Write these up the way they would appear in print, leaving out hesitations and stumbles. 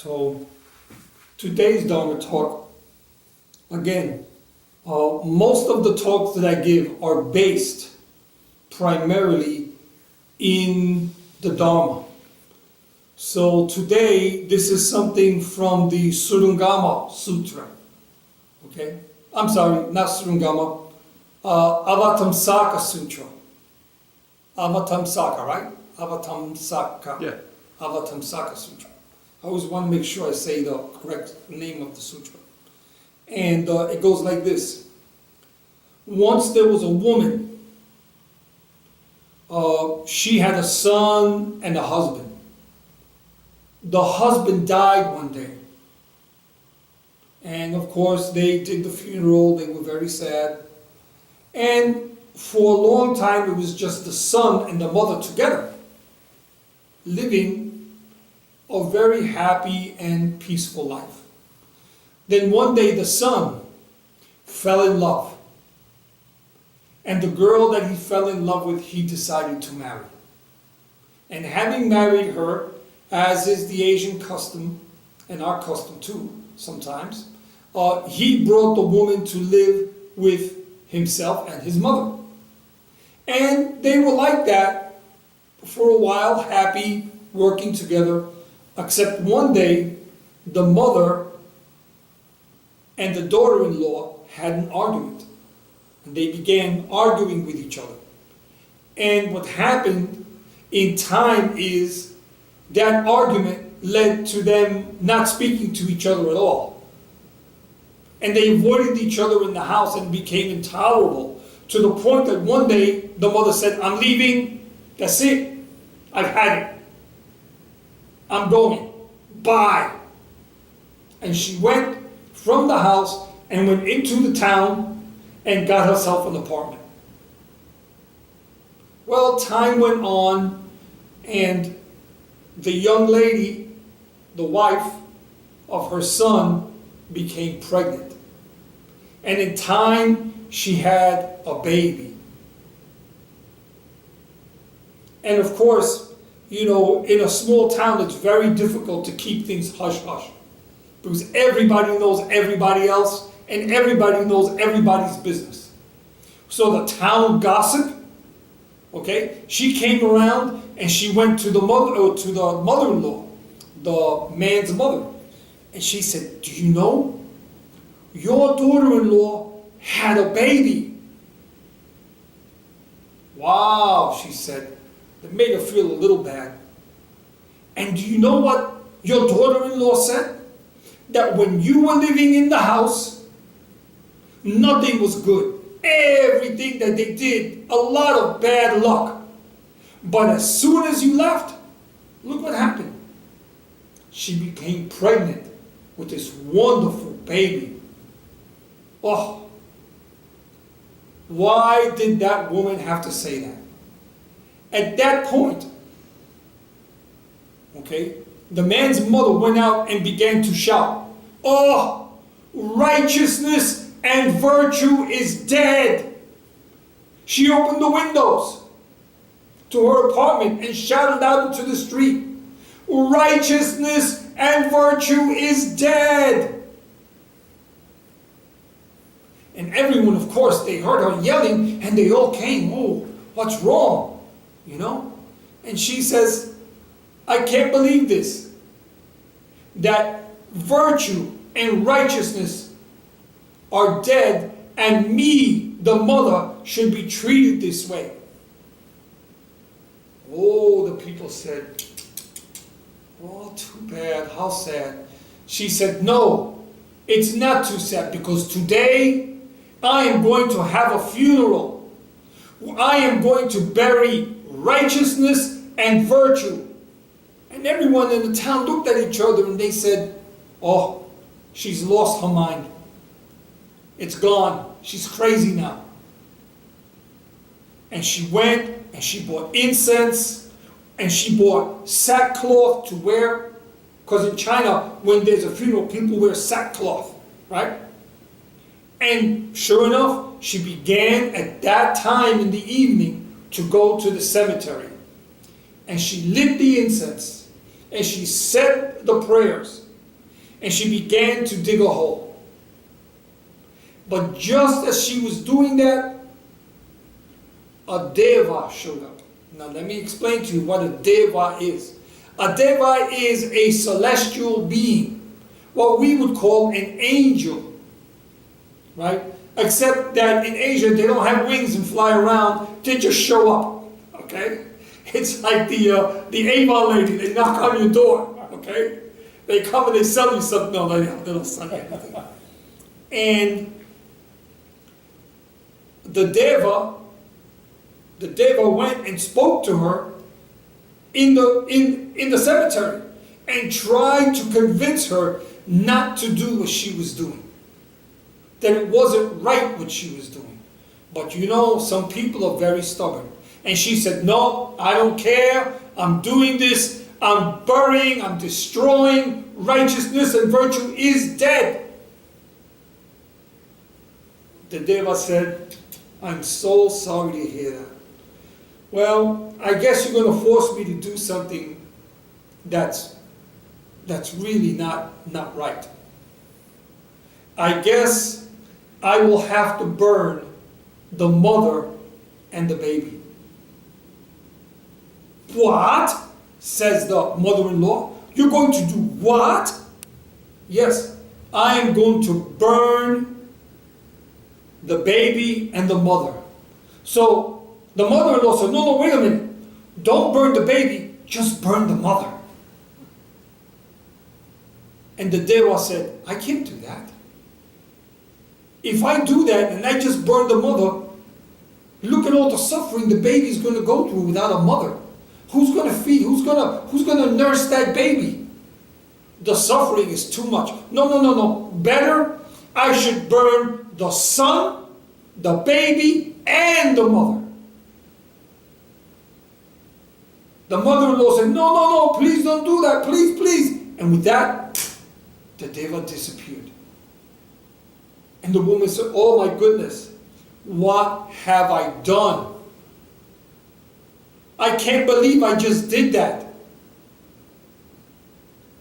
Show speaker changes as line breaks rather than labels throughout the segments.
So today's Dharma talk, again, most of the talks that I give are based primarily in the Dharma. So today, this is something from the Surungama Sutra. Okay? I'm sorry, not Surungama, Avatamsaka Sutra. Avatamsaka, right? Avatamsaka.
Yeah.
Avatamsaka Sutra. I always want to make sure I say the correct name of the sutra. And it goes like this. Once there was a woman, she had a son and a husband. The husband died one day. And of course, they did the funeral, they were very sad. And for a long time, it was just the son and the mother together, living a very happy and peaceful life. Then one day, the son fell in love. And the girl that he fell in love with, he decided to marry. And having married her, as is the Asian custom, and our custom too, sometimes, he brought the woman to live with himself and his mother. And they were like that for a while, happy, working together, except one day, the mother and the daughter-in-law had an argument. And they began arguing with each other. And what happened in time is that argument led to them not speaking to each other at all. And they avoided each other in the house and became intolerable to the point that one day the mother said, "I'm leaving, that's it, I've had it. I'm going, bye." And she went from the house and went into the town and got herself an apartment. Well, time went on, and the young lady, the wife of her son, became pregnant. And in time, she had a baby. And of course, you know, in a small town, it's very difficult to keep things hush-hush. Because everybody knows everybody else, and everybody knows everybody's business. So the town gossip, okay, she came around and she went to the mother-in-law, the man's mother, and she said, "Do you know, your daughter-in-law had a baby?" "Wow," she said. It made her feel a little bad. "And do you know what your daughter-in-law said? That when you were living in the house, nothing was good. Everything that they did, a lot of bad luck. But as soon as you left, look what happened. She became pregnant with this wonderful baby." Oh, why did that woman have to say that? At that point, okay, the man's mother went out and began to shout, "Oh, righteousness and virtue is dead." She opened the windows to her apartment and shouted out into the street, "Righteousness and virtue is dead." And everyone, of course, they heard her yelling and they all came. "Oh, what's wrong?" You know? And she says, "I can't believe this. That virtue and righteousness are dead, and me, the mother, should be treated this way." Oh, the people said, "Oh, too bad, how sad." She said, "No, it's not too sad, because today I am going to have a funeral. I am going to bury righteousness and virtue." And everyone in the town looked at each other and they said, "Oh, she's lost her mind. It's gone. She's crazy now." And she went and she bought incense and she bought sackcloth to wear. Because in China, when there's a funeral, people wear sackcloth, right? And sure enough, she began at that time in the evening to go to the cemetery. And she lit the incense and she said the prayers. and she began to dig a hole. But just as she was doing that, a deva showed up. Now let me explain to you what a deva is. A deva is a celestial being, what we would call an angel, right? Except that in Asia they don't have wings and fly around, they just show up, okay? It's like the Avon lady, they knock on your door, okay? They come and they sell you something. No, they don't sell you anything. And the deva went and spoke to her in the cemetery and tried to convince her not to do what she was doing. That it wasn't right what she was doing. But you know, some people are very stubborn. And she said, no, I don't care. I'm doing this. I'm burying, I'm destroying. Righteousness and virtue is dead. The deva said, I'm so sorry to hear that. Well, I guess you're going to force me to do something that's really not right. I guess I will have to burn the mother and the baby. What? Says the mother-in-law. You're going to do what? Yes, I am going to burn the baby and the mother. So the mother-in-law said, no, wait a minute. Don't burn the baby, just burn the mother. And the deva said, I can't do that. If I do that and I just burn the mother, look at all the suffering the baby's going to go through without a mother. Who's going to feed? Who's going to nurse that baby? The suffering is too much. No. Better, I should burn the son, the baby, and the mother. The mother-in-law said, no, please don't do that. Please. And with that, the deva disappeared. And the woman said, oh my goodness, what have I done? I can't believe I just did that.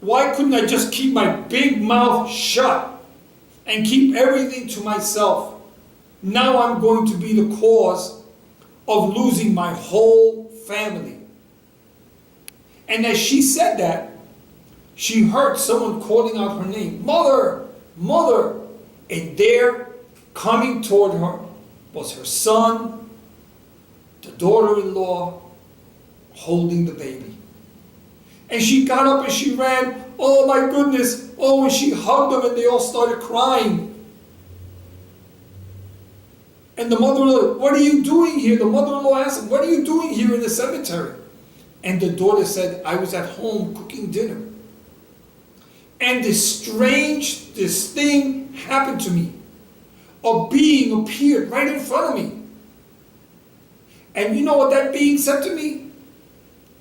Why couldn't I just keep my big mouth shut and keep everything to myself? Now I'm going to be the cause of losing my whole family. And as she said that, she heard someone calling out her name, Mother, Mother. And there, coming toward her, was her son, the daughter-in-law, holding the baby. And she got up and she ran. Oh my goodness. Oh, and she hugged them and they all started crying. And the mother-in-law, what are you doing here? The mother-in-law asked him, what are you doing here in the cemetery? And the daughter said, I was at home cooking dinner. And this thing happened to me. A being appeared right in front of me. And you know what that being said to me?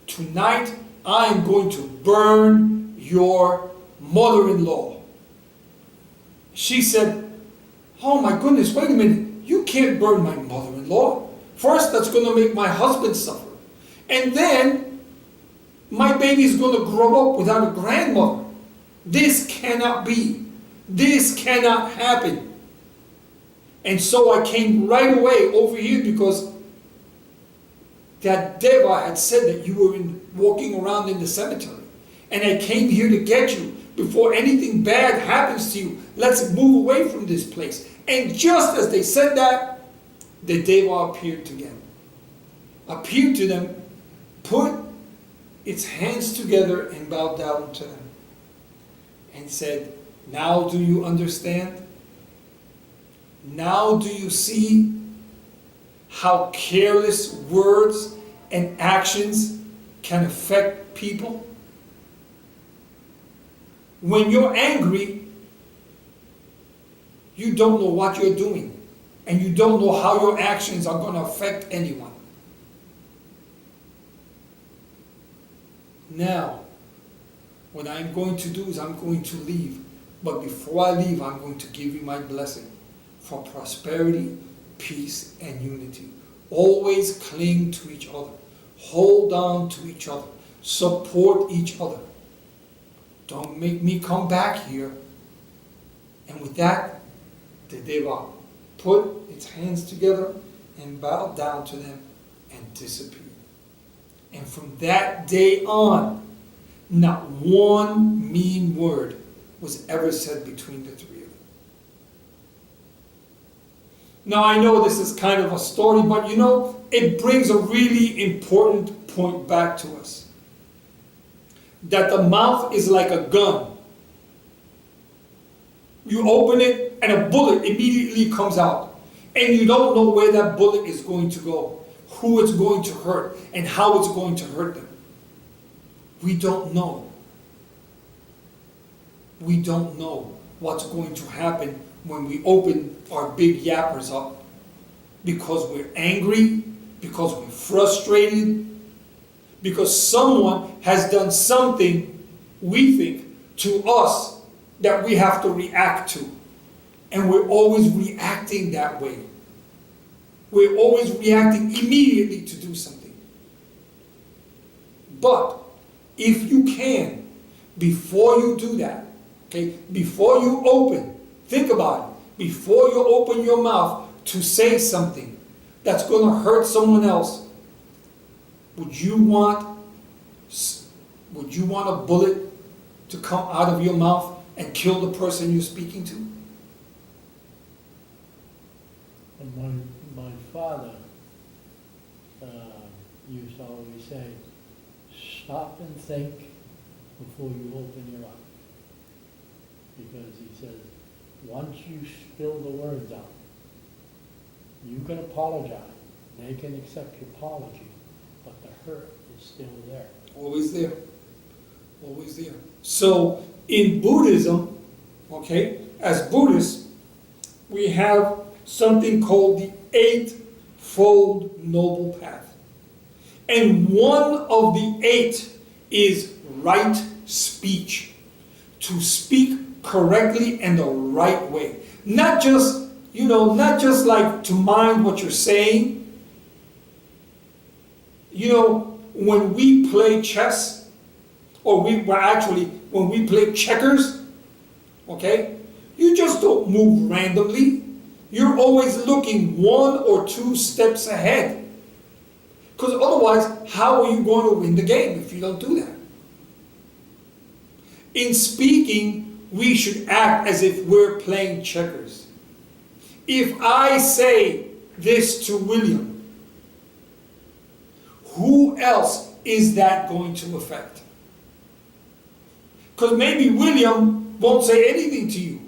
Tonight, I am going to burn your mother-in-law. She said, oh my goodness, wait a minute. You can't burn my mother-in-law. First, that's going to make my husband suffer. And then, my baby's going to grow up without a grandmother. This cannot be. This cannot happen. And so I came right away over here because that deva had said that you were walking around in the cemetery. And I came here to get you before anything bad happens to you. Let's move away from this place. And just as they said that, the deva appeared to them. Appeared to them, put its hands together and bowed down to them. And said, now do you understand? Now do you see how careless words and actions can affect people? When you're angry, you don't know what you're doing. And you don't know how your actions are going to affect anyone. Now, what I'm going to do is I'm going to leave. But before I leave, I'm going to give you my blessing for prosperity, peace, and unity. Always cling to each other. Hold on to each other. Support each other. Don't make me come back here. And with that, the Deva put its hands together and bowed down to them and disappeared. And from that day on, not one mean word was ever said between the three of them. Now I know this is kind of a story, but you know, it brings a really important point back to us. That the mouth is like a gun. You open it and a bullet immediately comes out. And you don't know where that bullet is going to go, who it's going to hurt, and how it's going to hurt them. We don't know. We don't know what's going to happen when we open our big yappers up. Because we're angry, because we're frustrated, because someone has done something, we think, to us that we have to react to. And we're always reacting that way. We're always reacting immediately to do something. But if you can, before you do that, okay, before you open, think about it, before you open your mouth to say something that's going to hurt someone else, would you want a bullet to come out of your mouth and kill the person you're speaking to?
And my father used to always say, stop and think before you open your mouth. Because he says, once you spill the words out, you can apologize. They can accept your apology, but the hurt is still there.
Always there. Always there. So in Buddhism, okay, as Buddhists, we have something called the Eightfold Noble Path. And one of the 8 is right speech. To speak correctly and the right way. Not just, not just like to mind what you're saying. When we play chess, or when we play checkers, okay, you just don't move randomly. You're always looking 1 or 2 steps ahead. Because otherwise, how are you going to win the game if you don't do that? In speaking, we should act as if we're playing checkers. If I say this to William, who else is that going to affect? Because maybe William won't say anything to you.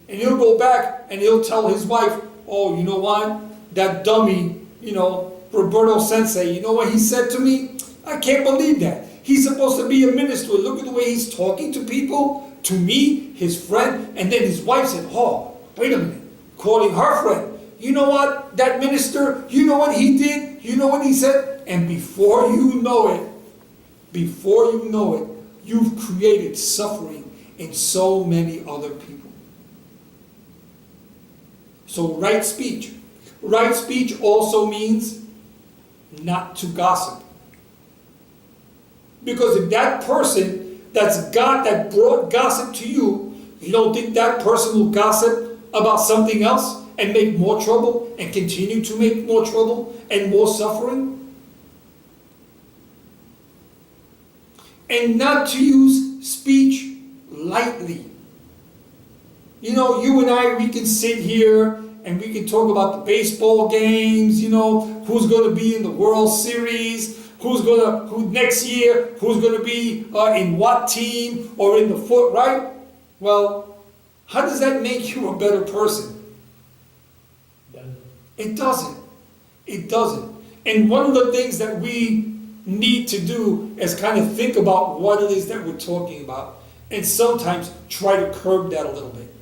And he'll go back and he'll tell his wife, oh, you know what? That dummy, Roberto Sensei, you know what he said to me? I can't believe that. He's supposed to be a minister. Look at the way he's talking to people, to me, his friend. And then his wife said, oh, wait a minute. Calling her friend. You know what? That minister, you know what he did? You know what he said? And before you know it, you've created suffering in so many other people. So right speech. Right speech also means not to gossip. Because if that person that brought gossip to you, you don't think that person will gossip about something else and make more trouble and continue to make more trouble and more suffering? And not to use speech lightly. You and I, we can sit here and we can talk about the baseball games, who's going to be in the World Series, who next year, who's going to be in what team or in the foot, right? Well, how does that make you a better person? It doesn't. It doesn't. And one of the things that we need to do is kind of think about what it is that we're talking about and sometimes try to curb that a little bit.